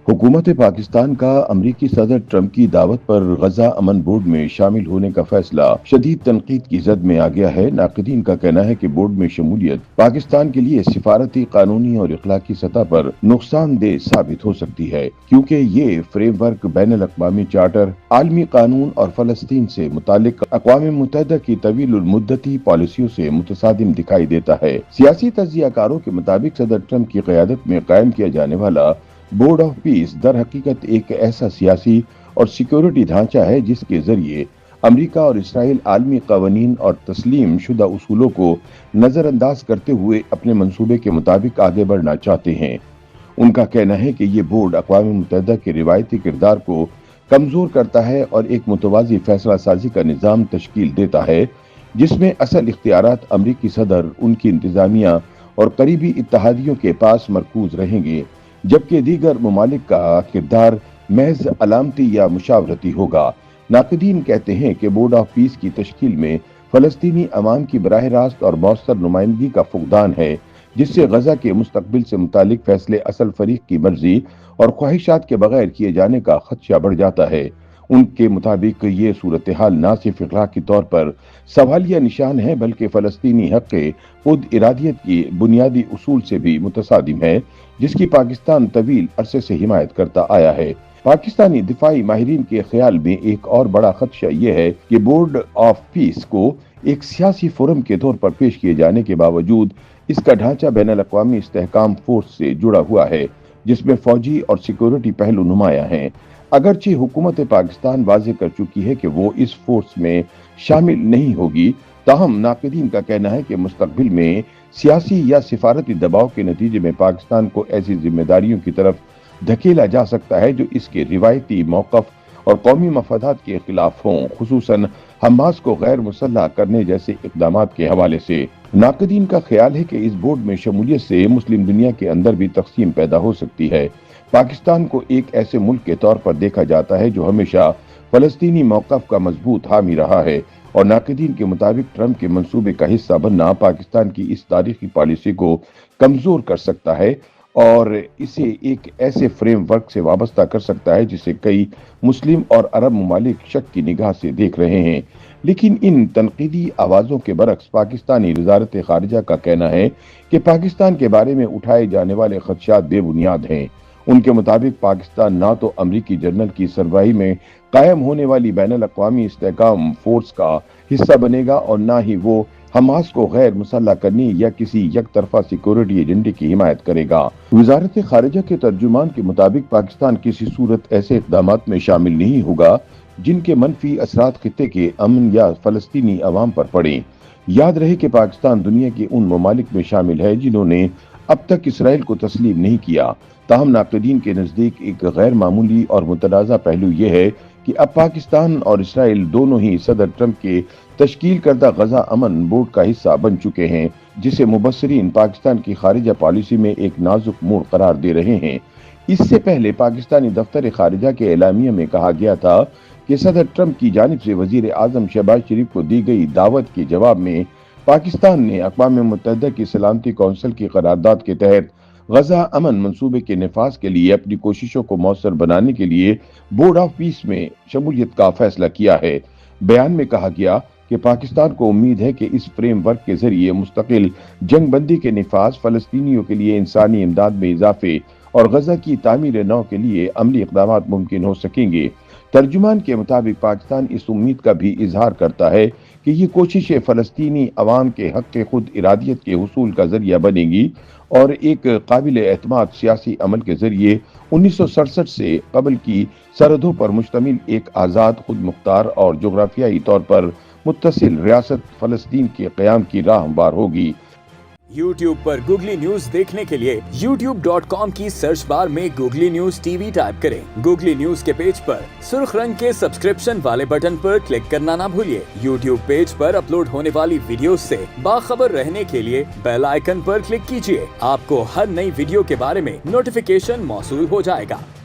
हुकूमत पाकिस्तान का अमरीकी सदर ट्रंप की दावत पर गजा अमन बोर्ड में शामिल होने का फैसला शदीद तनकीद की जद में आ गया है। नाक़दीन का कहना है कि बोर्ड में शमूलियत पाकिस्तान के लिए सिफारती, कानूनी और इखलाकी सतह पर नुकसानदेह साबित हो सकती है, क्योंकि ये फ्रेमवर्क बैनुल अक़वामी चार्टर, आलमी कानून और फलस्तीन से मुतालिक अक़वाम मुत्तहिदा की तवील मुद्दती पॉलिसियों से मुतसादिम दिखाई देता है। सियासी तज्ज़ियाकारों के मुताबिक सदर ट्रंप की क़यादत में कायम किया जाने वाला बोर्ड ऑफ पीस दर हकीकत एक ऐसा सियासी और सिक्योरिटी ढांचा है जिसके जरिए अमेरिका और इसराइल आलमी कवानीन और तस्लीम शुदा उसूलों को नजरअंदाज करते हुए अपने मंसूबे के मुताबिक आगे बढ़ना चाहते हैं। उनका कहना है कि ये बोर्ड अक़वाम मुत्तहिदा के रिवायती किरदार को कमजोर करता है और एक मुतवाज़ी फैसला साजी का निज़ाम तश्कील देता है, जिसमें असल इख्तियारात अमरीकी सदर, उनकी इंतजामिया और करीबी इत्तेहादियों के पास मरकूज रहेंगे, जबकि दीगर ममालिक का किरदार महज अलामती या मुशावरती होगा। नाक़दीन कहते हैं कि बोर्ड ऑफ पीस की तश्कील में फ़लस्तीनी अवाम की बराह रास्त और मौसर नुमाइंदगी का फुक़दान है, जिससे गजा के मुस्तकबिल से मुतालिक फैसले असल फरीक की मर्जी और ख्वाहिशात के बगैर किए जाने का खदशा बढ़ जाता है। उनके मुताबिक ये सूरत हाल न सिर्फ इखलाकी तौर पर सवालिया निशान है, बल्कि फ़लस्तीनी हक़ खुद इरादियत की बुनियादी उसूल से भी मुतसादिम है, जिसकी पाकिस्तान तवील अरसे से हिमायत करता आया है। पाकिस्तानी दिफाई माहिरीन के ख्याल में एक और बड़ा खदशा यह है कि बोर्ड ऑफ पीस को एक सियासी फोरम के तौर पर पेश किए जाने के बावजूद इसका ढांचा बैनुल अक़वामी इस्तेहकाम फोर्स से जुड़ा हुआ है, जिसमें फौजी और सिक्योरिटी पहलू नुमाया हैं। अगरचे हुकूमत पाकिस्तान वाज़ेह कर चुकी है कि वो इस फोर्स में शामिल नहीं होगी, ताहम नाक़दीन का कहना है कि मुस्तक़बिल में सियासी या सिफारती दबाव के नतीजे में पाकिस्तान को ऐसी जिम्मेदारियों की तरफ धकेला जा सकता है जो इसके रिवायती मौक़िफ़ और कौमी मफादात के खिलाफ हों, खुसूसन हमास को गैर मुसल्लह करने जैसे इक़दामात के हवाले से। नाक़दीन का ख्याल है कि इस बोर्ड में शमूलियत से मुस्लिम दुनिया के अंदर भी तक़सीम पैदा हो सकती है। पाकिस्तान को एक ऐसे मुल्क के तौर पर देखा जाता है जो हमेशा फ़लस्तीनी मौक़िफ़ का मजबूत हामी रहा है, और नाक़दीन के मुताबिक ट्रंप के मंसूबे का हिस्सा बनना पाकिस्तान की इस तारीखी पॉलिसी को कमज़ोर कर सकता है और इसे एक ऐसे फ्रेमवर्क से वाबस्ता कर सकता है जिसे कई मुस्लिम और अरब ममालिक शक की निगाह से देख रहे हैं। लेकिन इन तनकीदी आवाज़ों के बरक्स पाकिस्तानी वज़ारत ख़ारिजा का कहना है कि पाकिस्तान के बारे में उठाए जाने वाले खदशात बेबुनियाद हैं। उनके मुताबिक पाकिस्तान ना तो अमरीकी जनरल की सरबराही में कायम होने वाली बैनुल अक़वामी इस्तेहकाम फोर्स का हिस्सा बनेगा और ना ही वो हमास को गैर मुसल्लह करने या किसी एक तरफा सिक्योरिटी एजेंडे की हिमायत करेगा। वज़ारत ख़ारिजा के तर्जुमान के मुताबिक पाकिस्तान किसी सूरत ऐसे इक़दामात में शामिल नहीं होगा जिनके मनफी असरात खित्ते के अमन या फ़लस्तीनी अवाम पर पड़े। याद रहे कि पाकिस्तान दुनिया के उन ममालिक में शामिल है जिन्होंने अब तक इसराइल को तस्लीम नहीं किया। ताहम नाक़दीन के नज़दीक एक गैर मामूली और मुतनाज़ा पहलू यह है कि अब पाकिस्तान और इसराइल दोनों ही सदर ट्रंप के तश्कील करदा गजा अमन बोर्ड का हिस्सा बन चुके हैं, जिसे मुबस्सिरीन पाकिस्तान की खारिजा पॉलिसी में एक नाजुक मोड़ करार दे रहे हैं। इससे पहले पाकिस्तानी दफ्तर खारिजा के एलामिया में कहा गया था कि सदर ट्रंप की जानिब से वज़ीर आज़म शहबाज शरीफ को दी गई दावत के जवाब में पाकिस्तान ने अक़वाम मुत्तहिदा की सलामती कौंसिल की करारदाद के तहत गजा अमन मंसूबे के नफाज के लिए अपनी कोशिशों को मौसर बनाने के लिए बोर्ड ऑफ पीस में शमूलियत का फैसला किया है। बयान में कहा गया कि पाकिस्तान को उम्मीद है कि इस फ्रेमवर्क के जरिए मुस्तकिल जंग बंदी के नफाज, फ़लस्तीनियों के लिए इंसानी इमदाद में इजाफे और गजा की तामीर नौ के लिए अमली इक़दामात मुमकिन हो सकेंगे। तर्जुमान के मुताबिक पाकिस्तान इस उम्मीद का भी इजहार करता है कि ये कोशिशें फ़लस्तीनी अवाम के हक़ खुद इरादियत के हुसूल का जरिया बनेगी और एक काबिल एतमाद सियासी अमल के जरिए 1967 से कबल की सरहदों पर मुश्तमिल एक आज़ाद, खुद मुख्तार और जोग्राफियाई तौर पर मुत्तसिल रियासत फ़लस्तीन के क़याम की राह हमवार होगी। YouTube पर गूगली न्यूज देखने के लिए youtube.com की सर्च बार में गूगली न्यूज टीवी टाइप करें। गूगली न्यूज के पेज पर सुर्ख रंग के सब्सक्रिप्शन वाले बटन पर क्लिक करना ना भूलिए। YouTube पेज पर अपलोड होने वाली वीडियोस से बाखबर रहने के लिए बेल आइकन पर क्लिक कीजिए। आपको हर नई वीडियो के बारे में नोटिफिकेशन मौसूल हो जाएगा।